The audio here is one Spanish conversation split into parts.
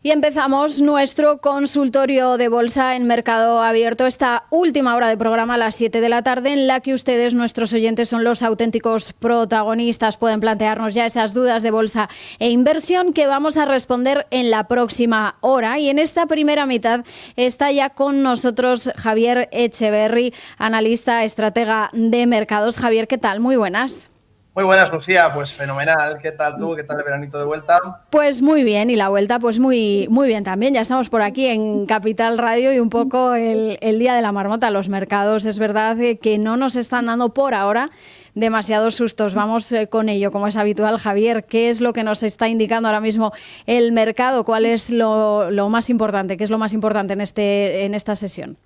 Y empezamos nuestro consultorio de bolsa en Mercado Abierto, esta última hora de programa a las 7 de la tarde, en la que ustedes, nuestros oyentes, son los auténticos protagonistas. Pueden plantearnos ya esas dudas de bolsa e inversión que vamos a responder en la próxima hora. Y en esta primera mitad está ya con nosotros Javier Echeverry, analista estratega de mercados. Javier, ¿qué tal? Muy buenas. Muy buenas, Lucía. Pues fenomenal. ¿Qué tal tú? ¿Qué tal el veranito de vuelta? Pues muy bien, y la vuelta pues muy bien también. Ya estamos por aquí en Capital Radio y un poco el día de la marmota. Los mercados, es verdad que no nos están dando por ahora demasiados sustos. Vamos con ello, como es habitual. Javier, ¿qué es lo que nos está indicando ahora mismo el mercado? ¿Cuál es lo más importante? ¿Qué es lo más importante en esta sesión?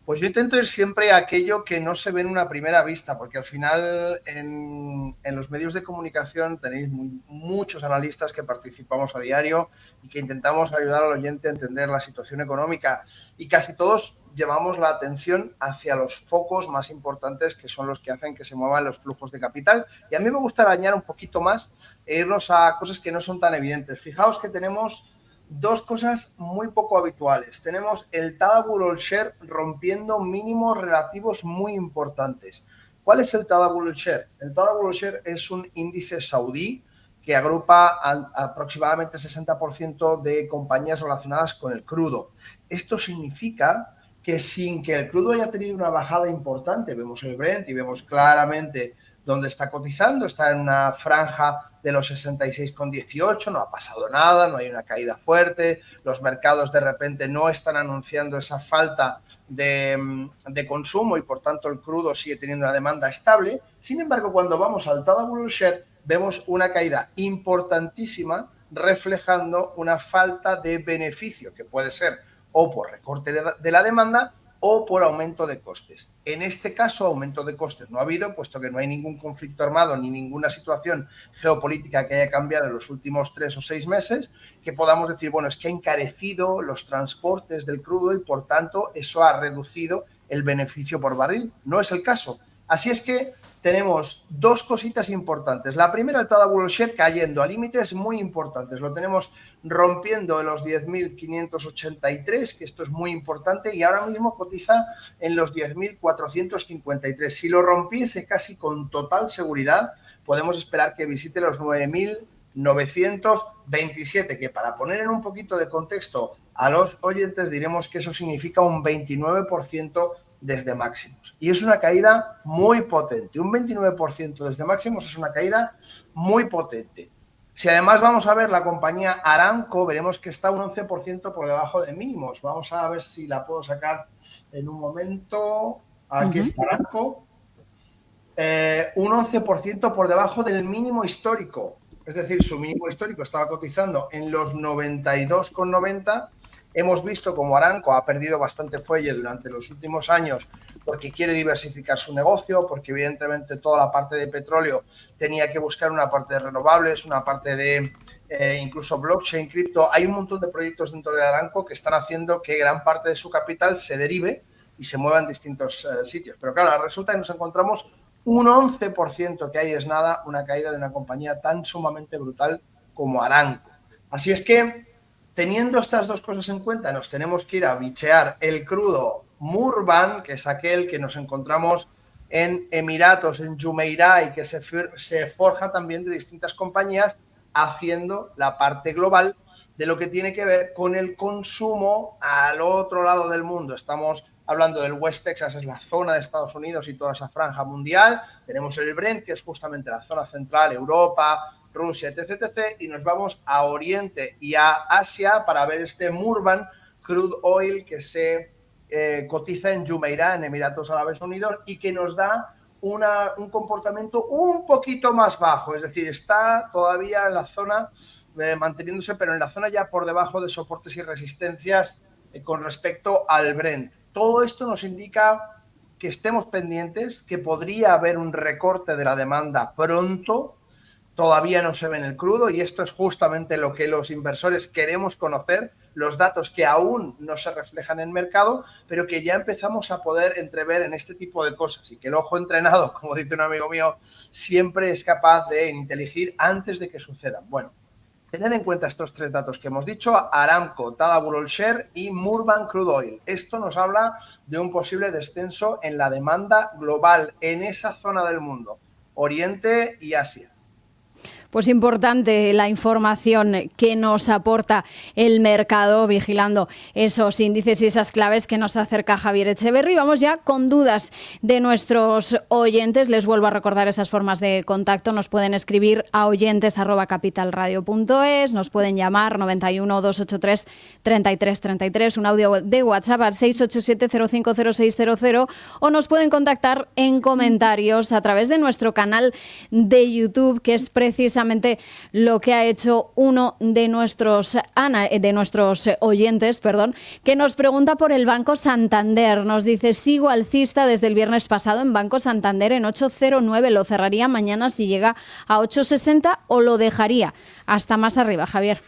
Pues yo intento ir siempre a aquello que no se ve en una primera vista, porque al final en los medios de comunicación tenéis muchos analistas que participamos a diario y que intentamos ayudar al oyente a entender la situación económica, y casi todos llevamos la atención hacia los focos más importantes, que son los que hacen que se muevan los flujos de capital. Y a mí me gusta arañar un poquito más e irnos a cosas que no son tan evidentes. Fijaos que tenemos dos cosas muy poco habituales. Tenemos el Tadawul All-Share rompiendo mínimos relativos muy importantes. ¿Cuál es el Tadawul All-Share? El Tadawul All-Share es un índice saudí que agrupa aproximadamente 60% de compañías relacionadas con el crudo. Esto significa que sin que el crudo haya tenido una bajada importante, vemos el Brent y vemos claramente dónde está cotizando, está en una franja de los 66,18, no ha pasado nada, no hay una caída fuerte, los mercados de repente no están anunciando esa falta de consumo y por tanto el crudo sigue teniendo una demanda estable. Sin embargo, cuando vamos al Tadawul All-Share vemos una caída importantísima reflejando una falta de beneficio, que puede ser o por recorte de la demanda o por aumento de costes. En este caso, aumento de costes no ha habido, puesto que no hay ningún conflicto armado ni ninguna situación geopolítica que haya cambiado en los últimos 3 o 6 meses, que podamos decir, bueno, es que ha encarecido los transportes del crudo y, por tanto, eso ha reducido el beneficio por barril. No es el caso. Así es que tenemos dos cositas importantes. La primera, el Tadawul All-Share cayendo a límites muy importantes. Lo tenemos rompiendo los 10.583, que esto es muy importante, y ahora mismo cotiza en los 10.453. Si lo rompiese casi con total seguridad, podemos esperar que visite los 9.927, que para poner en un poquito de contexto a los oyentes diremos que eso significa un 29% desde máximos. Y es una caída muy potente. Un 29% desde máximos es una caída muy potente. Si además vamos a ver la compañía Aramco, veremos que está un 11% por debajo de mínimos. Vamos a ver si la puedo sacar en un momento. Aquí está Aramco. Un 11% por debajo del mínimo histórico. Es decir, su mínimo histórico estaba cotizando en los 92,90. Hemos visto como Aramco ha perdido bastante fuelle durante los últimos años porque quiere diversificar su negocio, porque evidentemente toda la parte de petróleo tenía que buscar una parte de renovables, una parte de incluso blockchain, cripto. Hay un montón de proyectos dentro de Aramco que están haciendo que gran parte de su capital se derive y se mueva en distintos sitios. Pero claro, resulta que nos encontramos un 11%, que ahí es nada, una caída de una compañía tan sumamente brutal como Aramco. Así es que, teniendo estas dos cosas en cuenta, nos tenemos que ir a bichear el crudo Murban, que es aquel que nos encontramos en Emiratos, en Jumeirah, y que se forja también de distintas compañías, haciendo la parte global de lo que tiene que ver con el consumo al otro lado del mundo. Estamos hablando del West Texas, es la zona de Estados Unidos y toda esa franja mundial. Tenemos el Brent, que es justamente la zona central, Europa, Rusia, etc, etc. Y nos vamos a Oriente y a Asia para ver este Murban Crude Oil que se cotiza en Jumeirah, en Emiratos Árabes Unidos, y que nos da un comportamiento un poquito más bajo. Es decir, está todavía en la zona manteniéndose, pero en la zona ya por debajo de soportes y resistencias con respecto al Brent. Todo esto nos indica que estemos pendientes, que podría haber un recorte de la demanda pronto. Todavía no se ve en el crudo, y esto es justamente lo que los inversores queremos conocer, los datos que aún no se reflejan en el mercado, pero que ya empezamos a poder entrever en este tipo de cosas, y que el ojo entrenado, como dice un amigo mío, siempre es capaz de inteligir antes de que sucedan. Bueno, Tened en cuenta estos tres datos que hemos dicho: Aramco, Tadawul Oil Share y Murban Crude Oil. Esto nos habla de un posible descenso en la demanda global en esa zona del mundo, Oriente y Asia. Pues importante la información que nos aporta el mercado, vigilando esos índices y esas claves que nos acerca Javier Echeverri. Vamos ya con dudas de nuestros oyentes. Les vuelvo a recordar esas formas de contacto. Nos pueden escribir a oyentes@capitalradio.es, nos pueden llamar 91 283 33 33, un audio de WhatsApp al 687 050600, o nos pueden contactar en comentarios a través de nuestro canal de YouTube, que es precisamente lo que ha hecho uno de nuestros oyentes, que nos pregunta por el Banco Santander. Nos dice: sigo alcista desde el viernes pasado en Banco Santander en 8,09. ¿Lo cerraría mañana si llega a 8,60 o lo dejaría hasta más arriba, Javier?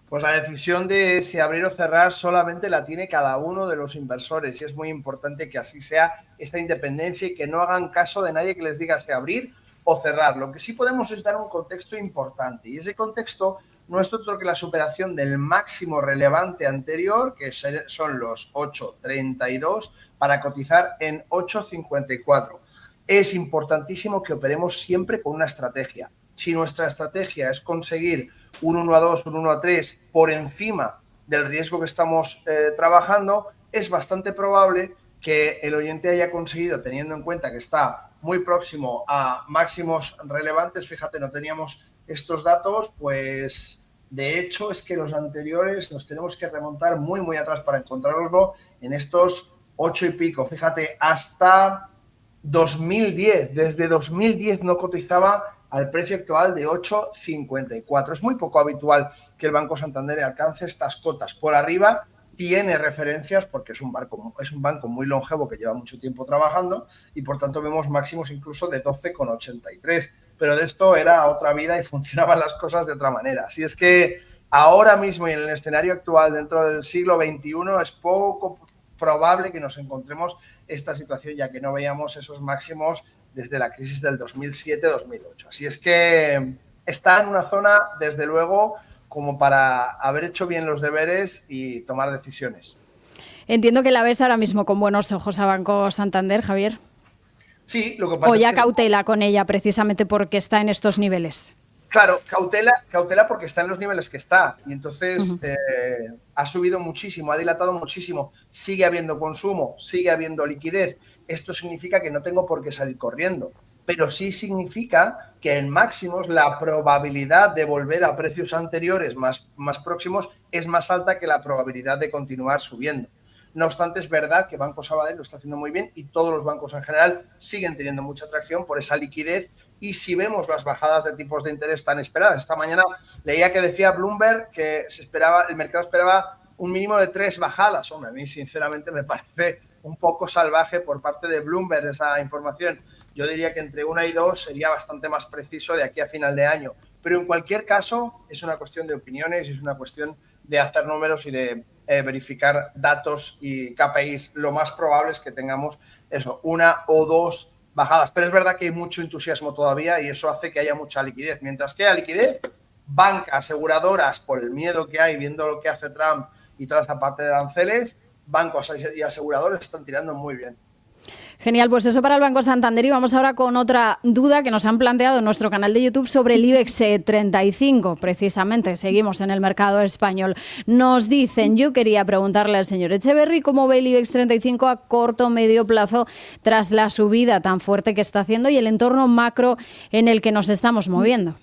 Pues la decisión de si abrir o cerrar solamente la tiene cada uno de los inversores, y es muy importante que así sea, esta independencia, y que no hagan caso de nadie que les diga si abrir o cerrar. Lo que sí podemos es dar un contexto importante, y ese contexto no es otro que la superación del máximo relevante anterior, que son los 8,32, para cotizar en 8,54. Es importantísimo que operemos siempre con una estrategia. Si nuestra estrategia es conseguir un 1,2, un 1,3 por encima del riesgo que estamos trabajando, es bastante probable que el oyente haya conseguido, teniendo en cuenta que está muy próximo a máximos relevantes. Fíjate, no teníamos estos datos, pues de hecho es que los anteriores nos tenemos que remontar muy atrás para encontrarlo en estos 8 y pico. Fíjate, hasta 2010, desde 2010 no cotizaba al precio actual de 8,54. Es muy poco habitual que el Banco Santander alcance estas cotas. Por arriba tiene referencias porque es un banco muy longevo que lleva mucho tiempo trabajando, y por tanto vemos máximos incluso de 12,83. Pero de esto era otra vida y funcionaban las cosas de otra manera. Así es que ahora mismo, y en el escenario actual dentro del siglo XXI, es poco probable que nos encontremos esta situación, ya que no veíamos esos máximos desde la crisis del 2007-2008. Así es que está en una zona, desde luego, como para haber hecho bien los deberes y tomar decisiones. Entiendo que la ves ahora mismo con buenos ojos a Banco Santander, Javier. Sí, lo que pasa o ya es que cautela con ella precisamente porque está en estos niveles. Claro, cautela porque está en los niveles que está, y entonces ha subido muchísimo, ha dilatado muchísimo, sigue habiendo consumo, sigue habiendo liquidez. Esto significa que no tengo por qué salir corriendo, pero sí significa que en máximos la probabilidad de volver a precios anteriores más próximos es más alta que la probabilidad de continuar subiendo. No obstante, es verdad que Banco Sabadell lo está haciendo muy bien, y todos los bancos en general siguen teniendo mucha atracción por esa liquidez. Y si vemos las bajadas de tipos de interés tan esperadas, esta mañana leía que decía Bloomberg que el mercado esperaba un mínimo de 3 bajadas. Hombre, a mí sinceramente me parece un poco salvaje por parte de Bloomberg esa información. Yo diría que entre 1 y 2 sería bastante más preciso de aquí a final de año. Pero en cualquier caso es una cuestión de opiniones, y es una cuestión de hacer números y de verificar datos y KPIs. Lo más probable es que tengamos eso, 1 o 2 bajadas, pero es verdad que hay mucho entusiasmo todavía, y eso hace que haya mucha liquidez. Mientras que haya liquidez, bancas, aseguradoras, por el miedo que hay viendo lo que hace Trump y toda esa parte de aranceles, bancos y aseguradores están tirando muy bien. Genial, pues eso para el Banco Santander. Y vamos ahora con otra duda que nos han planteado en nuestro canal de YouTube sobre el IBEX 35. Precisamente, seguimos en el mercado español. Nos dicen: yo quería preguntarle al señor Echeverri cómo ve el IBEX 35 a corto o medio plazo tras la subida tan fuerte que está haciendo y el entorno macro en el que nos estamos moviendo.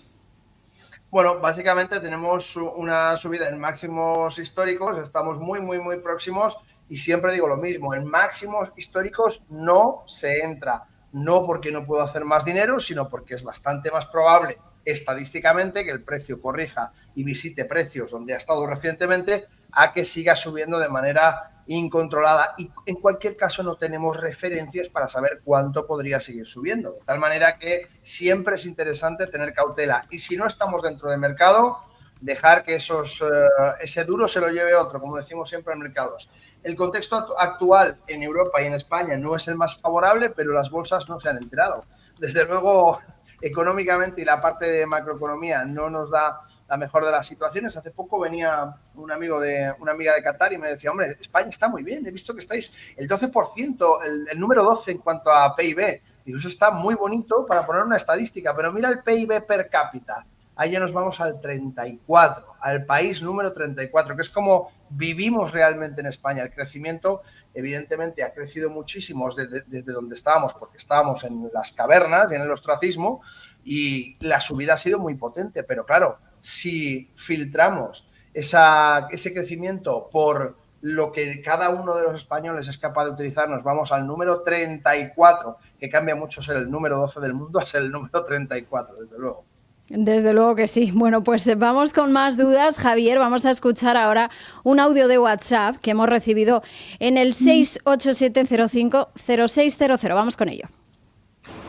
Bueno, básicamente tenemos una subida en máximos históricos, estamos muy próximos, y siempre digo lo mismo: en máximos históricos no se entra, no porque no puedo hacer más dinero, sino porque es bastante más probable estadísticamente que el precio corrija y visite precios donde ha estado recientemente, a que siga subiendo de manera incontrolada. Y en cualquier caso no tenemos referencias para saber cuánto podría seguir subiendo, de tal manera que siempre es interesante tener cautela, y si no estamos dentro del mercado, dejar que ese duro se lo lleve otro, como decimos siempre en mercados. El contexto actual en Europa y en España no es el más favorable, pero las bolsas no se han enterado. Desde luego, económicamente y la parte de macroeconomía no nos da la mejor de las situaciones. Hace poco venía una amiga de Qatar y me decía, hombre, España está muy bien, he visto que estáis el 12%, el número 12 en cuanto a PIB. Digo, eso está muy bonito para poner una estadística, pero mira el PIB per cápita. Ahí ya nos vamos al 34, al país número 34, que es como vivimos realmente en España. El crecimiento, evidentemente, ha crecido muchísimo desde donde estábamos, porque estábamos en las cavernas y en el ostracismo, y la subida ha sido muy potente. Pero claro, si filtramos ese crecimiento por lo que cada uno de los españoles es capaz de utilizar, nos vamos al número 34, que cambia mucho ser el número 12 del mundo a ser el número 34, desde luego. Desde luego que sí. Bueno, pues vamos con más dudas, Javier. Vamos a escuchar ahora un audio de WhatsApp que hemos recibido en el 687050600. Vamos con ello.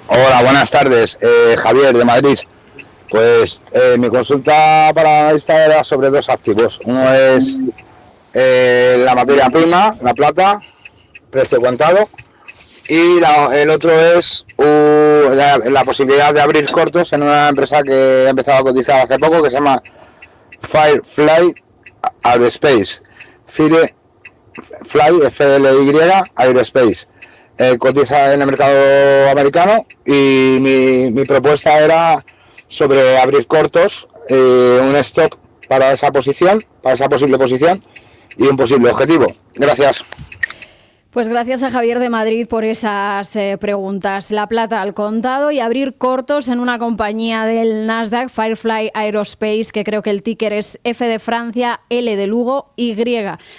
Hola, buenas tardes. Javier, de Madrid. Pues mi consulta para esta era sobre dos activos. Uno es la materia prima, la plata, precio contado. Y el otro es la posibilidad de abrir cortos en una empresa que he empezado a cotizar hace poco, que se llama Firefly Aerospace. Firefly, FLY, Aerospace. Cotiza en el mercado americano y mi propuesta era sobre abrir cortos, un stop para esa posición, para esa posible posición y un posible objetivo. Gracias. Pues gracias a Javier de Madrid por esas preguntas. La plata al contado y abrir cortos en una compañía del Nasdaq, Firefly Aerospace, que creo que el ticker es F de Francia, L de Lugo, Y.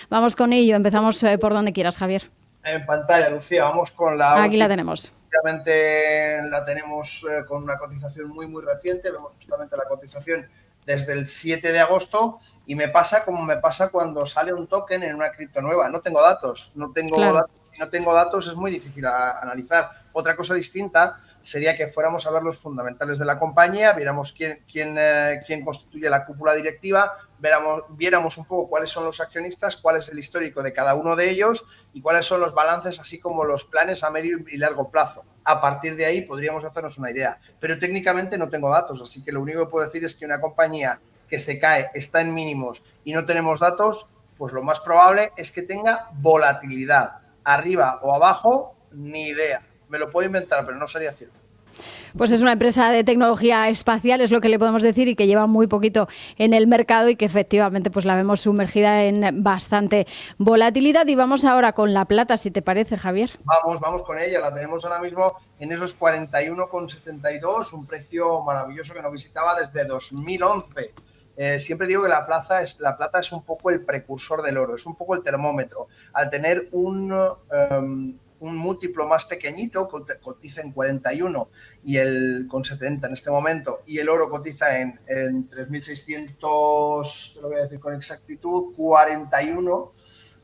Vamos con ello. Empezamos por donde quieras, Javier. En pantalla, Lucía, vamos con la... Aquí la tenemos. Obviamente la tenemos con una cotización muy, muy reciente. Vemos justamente la cotización desde el 7 de agosto y me pasa como me pasa cuando sale un token en una cripto nueva. No tengo datos, si no tengo datos es muy difícil analizar. Otra cosa distinta sería que fuéramos a ver los fundamentales de la compañía, viéramos quién constituye la cúpula directiva, viéramos un poco cuáles son los accionistas, cuál es el histórico de cada uno de ellos y cuáles son los balances, así como los planes a medio y largo plazo. A partir de ahí podríamos hacernos una idea, pero técnicamente no tengo datos, así que lo único que puedo decir es que una compañía que se cae, está en mínimos y no tenemos datos, pues lo más probable es que tenga volatilidad, arriba o abajo, ni idea. Me lo puedo inventar, pero no sería cierto. Pues es una empresa de tecnología espacial, es lo que le podemos decir, y que lleva muy poquito en el mercado y que efectivamente pues la vemos sumergida en bastante volatilidad. Y vamos ahora con la plata, si te parece, Javier. Vamos con ella. La tenemos ahora mismo en esos 41,72, un precio maravilloso que nos visitaba desde 2011. Siempre digo que la plata es un poco el precursor del oro, es un poco el termómetro. Al tener un múltiplo más pequeñito, cotiza en 41 y con 70 en este momento, y el oro cotiza en 3.600, te lo voy a decir con exactitud, 41,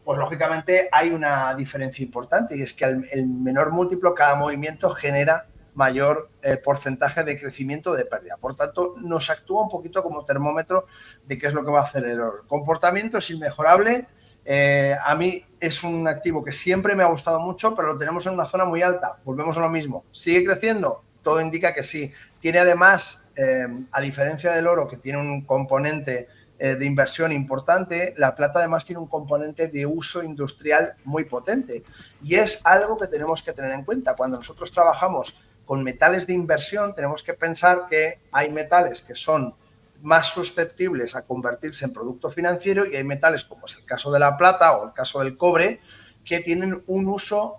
pues lógicamente hay una diferencia importante, y es que el menor múltiplo, cada movimiento genera mayor porcentaje de crecimiento o de pérdida. Por tanto, nos actúa un poquito como termómetro de qué es lo que va a hacer el oro. El comportamiento es inmejorable. A mí es un activo que siempre me ha gustado mucho, pero lo tenemos en una zona muy alta. Volvemos a lo mismo. ¿Sigue creciendo? Todo indica que sí. Tiene además, a diferencia del oro, que tiene un componente de inversión importante, la plata además tiene un componente de uso industrial muy potente. Y es algo que tenemos que tener en cuenta. Cuando nosotros trabajamos con metales de inversión, tenemos que pensar que hay metales que son más susceptibles a convertirse en producto financiero y hay metales, como es el caso de la plata o el caso del cobre, que tienen un uso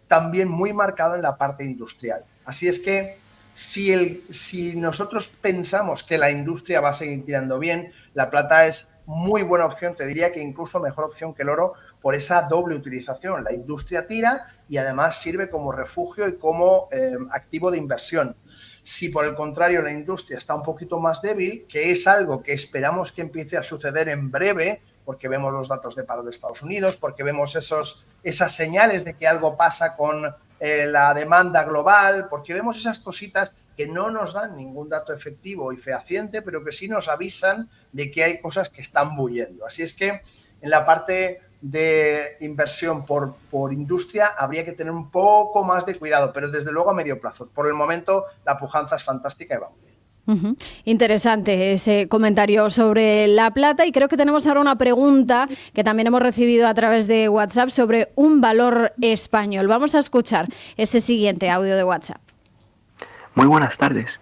también muy marcado en la parte industrial. Así es que si nosotros pensamos que la industria va a seguir tirando bien, la plata es muy buena opción, te diría que incluso mejor opción que el oro por esa doble utilización. La industria tira y además sirve como refugio y como activo de inversión. Si por el contrario la industria está un poquito más débil, que es algo que esperamos que empiece a suceder en breve, porque vemos los datos de paro de Estados Unidos, porque vemos esas señales de que algo pasa con la demanda global, porque vemos esas cositas que no nos dan ningún dato efectivo y fehaciente, pero que sí nos avisan de que hay cosas que están bullendo. Así es que en la parte de inversión por industria habría que tener un poco más de cuidado, pero desde luego a medio plazo. Por el momento la pujanza es fantástica y va muy bien. Interesante ese comentario sobre la plata, y creo que tenemos ahora una pregunta que también hemos recibido a través de WhatsApp sobre un valor español. Vamos a escuchar ese siguiente audio de WhatsApp. Muy buenas tardes.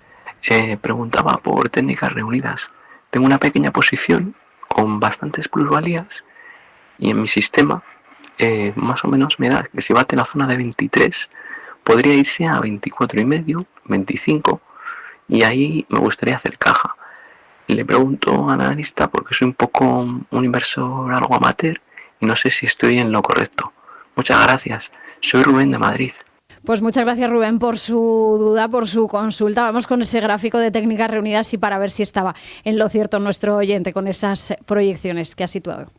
Preguntaba por Técnicas Reunidas. Tengo una pequeña posición con bastantes plusvalías y en mi sistema más o menos me da que si bate la zona de 23 podría irse a 24,5, 25, y ahí me gustaría hacer caja. Le pregunto al analista porque soy un poco un inversor algo amateur y no sé si estoy en lo correcto. Muchas gracias. Soy Rubén de Madrid. Pues muchas gracias, Rubén, por su duda, por su consulta. Vamos con ese gráfico de Técnicas Reunidas y para ver si estaba en lo cierto nuestro oyente con esas proyecciones que ha situado.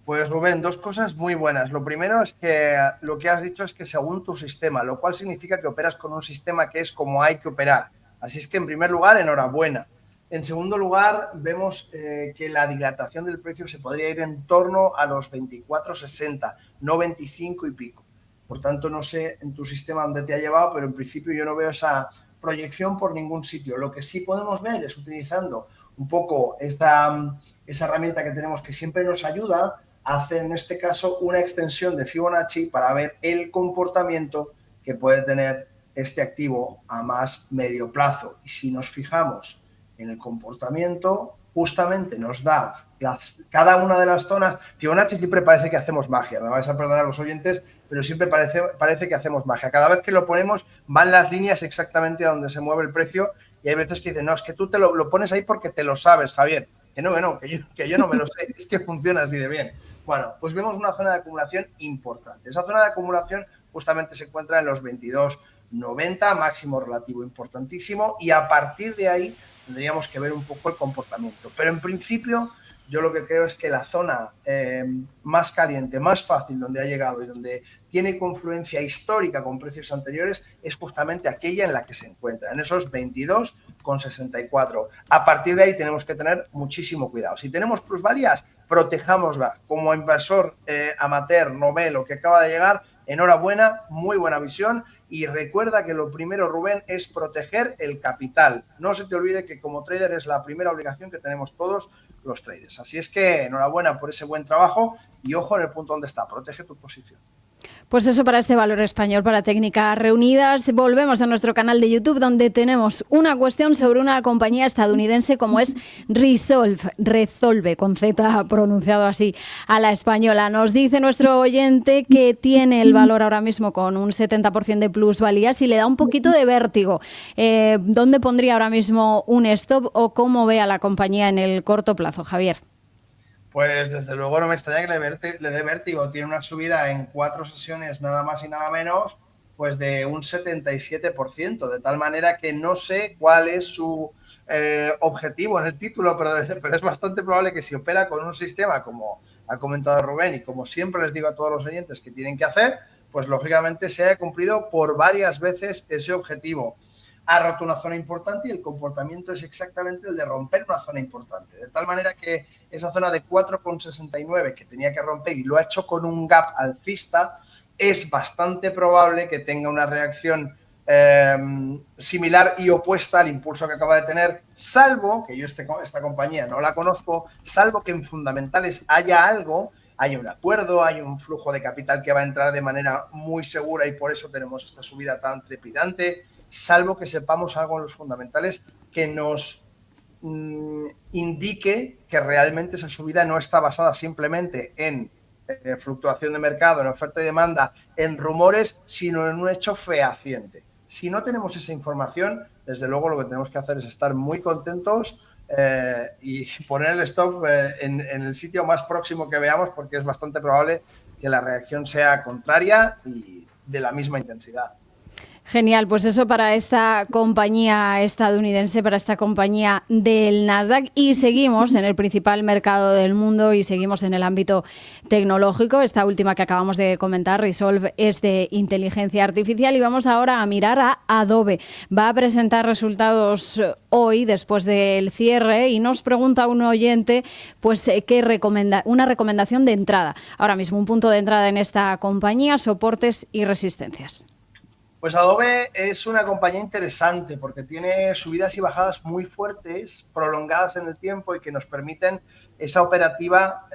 Pues Rubén, dos cosas muy buenas. Lo primero es que lo que has dicho es que según tu sistema, lo cual significa que operas con un sistema que es como hay que operar. Así es que, en primer lugar, enhorabuena. En segundo lugar, vemos que la dilatación del precio se podría ir en torno a los 24,60, no 25 y pico. Por tanto, no sé en tu sistema dónde te ha llevado, pero en principio yo no veo esa proyección por ningún sitio. Lo que sí podemos ver es utilizando un poco esa herramienta que tenemos que siempre nos ayuda a hacer, en este caso, una extensión de Fibonacci para ver el comportamiento que puede tener este activo a más medio plazo. Y si nos fijamos en el comportamiento, justamente nos da cada una de las zonas. Fibonacci siempre parece que hacemos magia, me vais a perdonar los oyentes, pero siempre parece que hacemos magia. Cada vez que lo ponemos van las líneas exactamente a donde se mueve el precio, y hay veces que dicen, no, es que tú te lo pones ahí porque te lo sabes, Javier. Que yo no me lo sé, es que funciona así de bien. Bueno, pues vemos una zona de acumulación importante. Esa zona de acumulación justamente se encuentra en los 22,90, máximo relativo importantísimo, y a partir de ahí tendríamos que ver un poco el comportamiento. Pero en principio yo lo que creo es que la zona más caliente, más fácil, donde ha llegado y donde tiene confluencia histórica con precios anteriores, es justamente aquella en la que se encuentra, en esos 22,64. A partir de ahí tenemos que tener muchísimo cuidado. Si tenemos plusvalías, protejámosla. Como inversor amateur, novelo que acaba de llegar, enhorabuena, muy buena visión, y recuerda que lo primero, Rubén, es proteger el capital. No se te olvide que como trader es la primera obligación que tenemos todos los traders. Así es que enhorabuena por ese buen trabajo y ojo en el punto donde está, protege tu posición. Pues eso para este valor español, para Técnicas Reunidas. Volvemos a nuestro canal de YouTube, donde tenemos una cuestión sobre una compañía estadounidense como es Resolve, con Z pronunciado así a la española. Nos dice nuestro oyente que tiene el valor ahora mismo con un 70% de plusvalías y le da un poquito de vértigo. ¿Dónde pondría ahora mismo un stop o cómo ve a la compañía en el corto plazo, Javier? Pues desde luego no me extraña que le dé vértigo. Tiene una subida en 4 sesiones nada más y nada menos, pues de un 77%, de tal manera que no sé cuál es su objetivo en el título, pero es bastante probable que si opera con un sistema como ha comentado Rubén y como siempre les digo a todos los oyentes que tienen que hacer, pues lógicamente se haya cumplido por varias veces ese objetivo. Ha roto una zona importante y el comportamiento es exactamente el de romper una zona importante, de tal manera que esa zona de 4,69 que tenía que romper y lo ha hecho con un gap alcista, es bastante probable que tenga una reacción similar y opuesta al impulso que acaba de tener, salvo que yo esta compañía no la conozco, salvo que en fundamentales haya algo, hay un acuerdo, hay un flujo de capital que va a entrar de manera muy segura y por eso tenemos esta subida tan trepidante, salvo que sepamos algo en los fundamentales que nos indique que realmente esa subida no está basada simplemente en fluctuación de mercado, en oferta y demanda, en rumores, sino en un hecho fehaciente. Si no tenemos esa información, desde luego lo que tenemos que hacer es estar muy contentos y poner el stop en el sitio más próximo que veamos, porque es bastante probable que la reacción sea contraria y de la misma intensidad. Genial, pues eso para esta compañía estadounidense, para esta compañía del Nasdaq. Y seguimos en el principal mercado del mundo y seguimos en el ámbito tecnológico. Esta última que acabamos de comentar, Resolve, es de inteligencia artificial y vamos ahora a mirar a Adobe. Va a presentar resultados hoy, después del cierre, y nos pregunta un oyente pues una recomendación de entrada. Ahora mismo un punto de entrada en esta compañía, soportes y resistencias. Pues Adobe es una compañía interesante porque tiene subidas y bajadas muy fuertes, prolongadas en el tiempo y que nos permiten esa operativa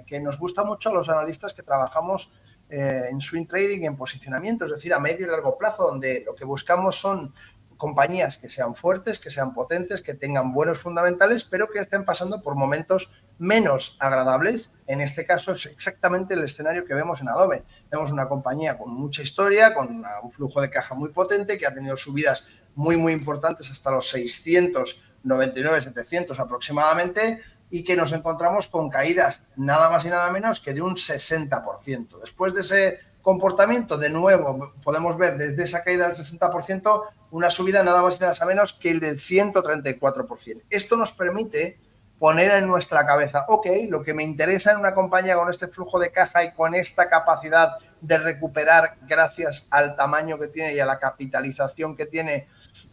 que nos gusta mucho a los analistas que trabajamos en swing trading y en posicionamiento, es decir, a medio y largo plazo, donde lo que buscamos son compañías que sean fuertes, que sean potentes, que tengan buenos fundamentales, pero que estén pasando por momentos menos agradables. En este caso es exactamente el escenario que vemos en Adobe. Vemos una compañía con mucha historia, con un flujo de caja muy potente, que ha tenido subidas muy importantes hasta los 699, 700 aproximadamente, y que nos encontramos con caídas nada más y nada menos que de un 60%. Después de ese comportamiento, de nuevo, podemos ver desde esa caída del 60% una subida nada más y nada menos que el del 134%. Esto nos permite poner en nuestra cabeza, ok, lo que me interesa en una compañía con este flujo de caja y con esta capacidad de recuperar gracias al tamaño que tiene y a la capitalización que tiene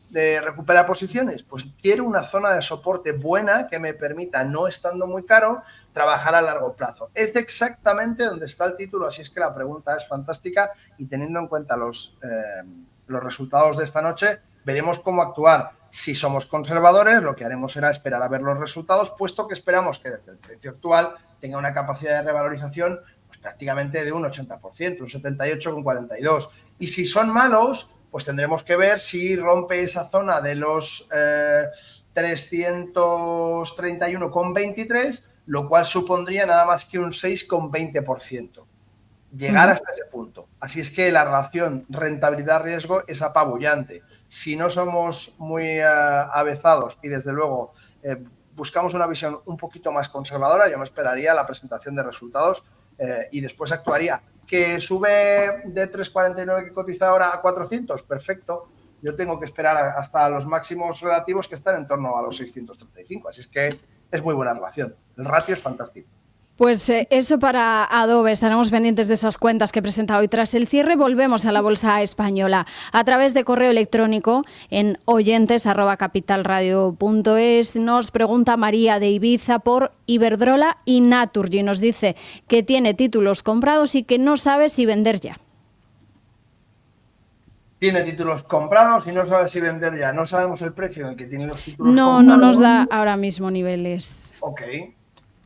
de recuperar posiciones, pues quiero una zona de soporte buena que me permita, no estando muy caro, trabajar a largo plazo. Es exactamente donde está el título, así es que la pregunta es fantástica y teniendo en cuenta los resultados de esta noche, veremos cómo actuar. Si somos conservadores, lo que haremos será esperar a ver los resultados, puesto que esperamos que desde el precio actual tenga una capacidad de revalorización pues, prácticamente de un 80%, un 78,42. Y si son malos, pues tendremos que ver si rompe esa zona de los 331,23, lo cual supondría nada más que un 6,20%. Llegar hasta ese punto. Así es que la relación rentabilidad-riesgo es apabullante. Si no somos muy avezados y desde luego buscamos una visión un poquito más conservadora, yo me esperaría la presentación de resultados y después actuaría. ¿Que sube de 3,49 que cotiza ahora a 400? Perfecto. Yo tengo que esperar hasta los máximos relativos que están en torno a los 635. Así es que es muy buena relación. El ratio es fantástico. Pues eso para Adobe. Estaremos pendientes de esas cuentas que presenta hoy. Tras el cierre volvemos a la bolsa española a través de correo electrónico en oyentes@capitalradio.es. Nos pregunta María de Ibiza por Iberdrola y Naturgy. Nos dice que tiene títulos comprados y que no sabe si vender ya. Tiene títulos comprados y no sabe si vender ya. No sabemos el precio en el que tiene los títulos comprados. No nos da ahora mismo niveles. Ok.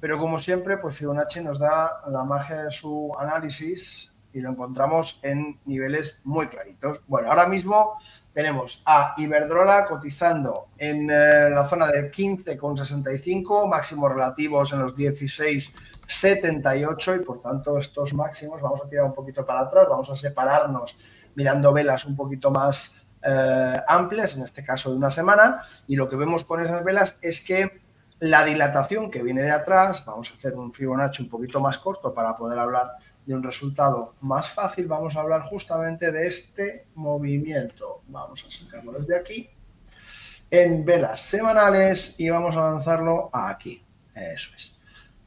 Pero como siempre, pues Fibonacci nos da la magia de su análisis y lo encontramos en niveles muy claritos. Bueno, ahora mismo tenemos a Iberdrola cotizando en la zona de 15,65, máximos relativos en los 16,78 y por tanto estos máximos vamos a tirar un poquito para atrás, vamos a separarnos mirando velas un poquito más amplias, en este caso de una semana, y lo que vemos con esas velas es que la dilatación que viene de atrás, vamos a hacer un Fibonacci un poquito más corto para poder hablar de un resultado más fácil, vamos a hablar justamente de este movimiento. Vamos a sacarlo desde aquí, en velas semanales y vamos a lanzarlo aquí, eso es.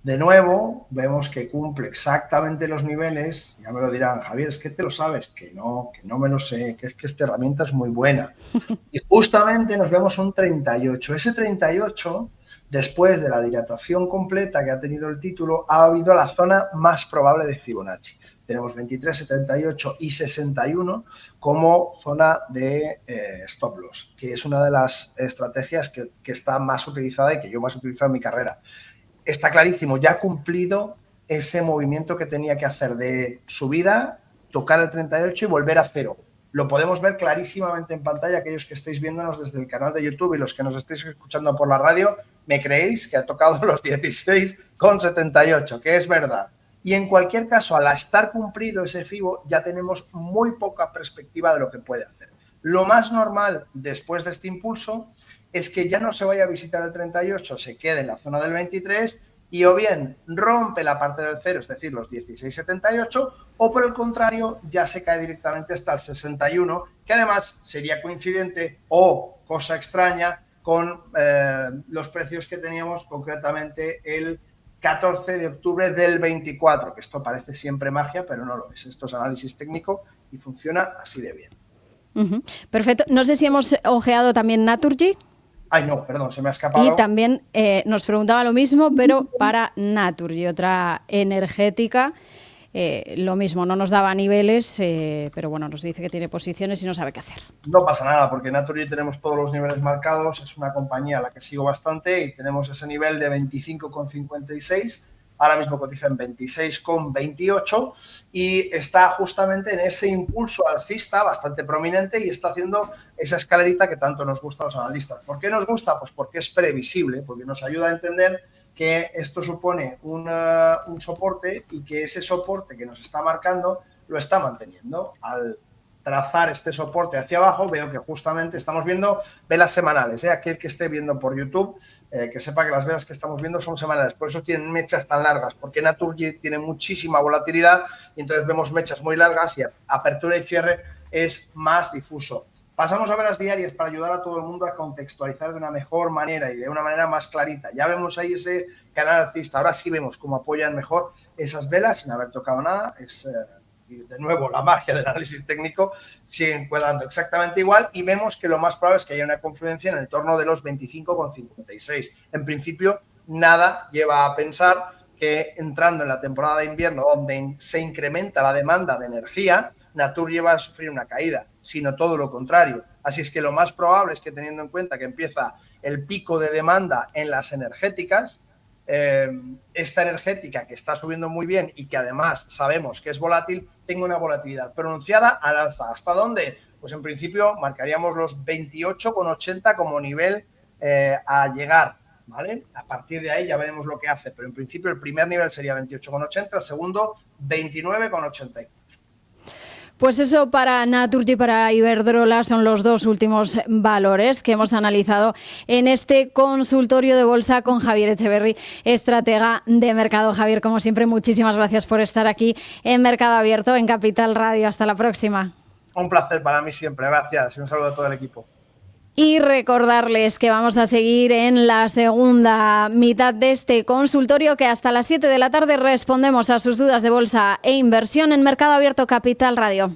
De nuevo, vemos que cumple exactamente los niveles, ya me lo dirán, Javier, es que te lo sabes, que no me lo sé, que es que esta herramienta es muy buena. Y justamente nos vemos un 38, ese 38... Después de la dilatación completa que ha tenido el título, ha habido la zona más probable de Fibonacci. Tenemos 23, 78 y 61 como zona de stop loss, que es una de las estrategias que está más utilizada y que yo más he utilizado en mi carrera. Está clarísimo, ya ha cumplido ese movimiento que tenía que hacer de subida, tocar el 38 y volver a cero. Lo podemos ver clarísimamente en pantalla, aquellos que estéis viéndonos desde el canal de YouTube y los que nos estéis escuchando por la radio, me creéis que ha tocado los 16,78, que es verdad. Y en cualquier caso, al estar cumplido ese FIBO, ya tenemos muy poca perspectiva de lo que puede hacer. Lo más normal después de este impulso es que ya no se vaya a visitar el 38, se quede en la zona del 23 y o bien rompe la parte del cero, es decir, los 16,78, o por el contrario, ya se cae directamente hasta el 61, que además sería coincidente o cosa extraña con los precios que teníamos concretamente el 14 de octubre del 24, que esto parece siempre magia, pero no lo es. Esto es análisis técnico y funciona así de bien. Perfecto. No sé si hemos ojeado también Naturgy. Ay, no, perdón, se me ha escapado. Y también nos preguntaba lo mismo, pero para Naturgy, otra energética. lo mismo, no nos daba niveles, pero bueno, nos dice que tiene posiciones y no sabe qué hacer. No pasa nada, porque en Naturgy tenemos todos los niveles marcados, es una compañía a la que sigo bastante y tenemos ese nivel de 25,56, ahora mismo cotiza en 26,28 y está justamente en ese impulso alcista bastante prominente y está haciendo esa escalerita que tanto nos gusta a los analistas. ¿Por qué nos gusta? Pues porque es previsible, porque nos ayuda a entender que esto supone un soporte y que ese soporte que nos está marcando lo está manteniendo. Al trazar este soporte hacia abajo, veo que justamente estamos viendo velas semanales. Aquel que esté viendo por YouTube, que sepa que las velas que estamos viendo son semanales. Por eso tienen mechas tan largas, porque Naturgy tiene muchísima volatilidad y entonces vemos mechas muy largas y apertura y cierre es más difuso. Pasamos a velas diarias para ayudar a todo el mundo a contextualizar de una mejor manera y de una manera más clarita. Ya vemos ahí ese canal alcista. Ahora sí vemos cómo apoyan mejor esas velas sin haber tocado nada. Es, de nuevo, la magia del análisis técnico sigue encuadrando exactamente igual y vemos que lo más probable es que haya una confluencia en el torno de los 25,56. En principio, nada lleva a pensar que entrando en la temporada de invierno, donde se incrementa la demanda de energía, Naturgy va a sufrir una caída, sino todo lo contrario. Así es que lo más probable es que, teniendo en cuenta que empieza el pico de demanda en las energéticas, esta energética que está subiendo muy bien y que además sabemos que es volátil, tenga una volatilidad pronunciada al alza. ¿Hasta dónde? Pues en principio marcaríamos los 28,80 como nivel a llegar, ¿vale? A partir de ahí ya veremos lo que hace, pero en principio el primer nivel sería 28,80, el segundo 29,84. Pues eso para Naturgy y para Iberdrola son los dos últimos valores que hemos analizado en este consultorio de bolsa con Javier Echeverri, estratega de mercado. Javier, como siempre, muchísimas gracias por estar aquí en Mercado Abierto, en Capital Radio. Hasta la próxima. Un placer para mí siempre, gracias y un saludo a todo el equipo. Y recordarles que vamos a seguir en la segunda mitad de este consultorio, que hasta las 7 de la tarde respondemos a sus dudas de bolsa e inversión en Mercado Abierto Capital Radio.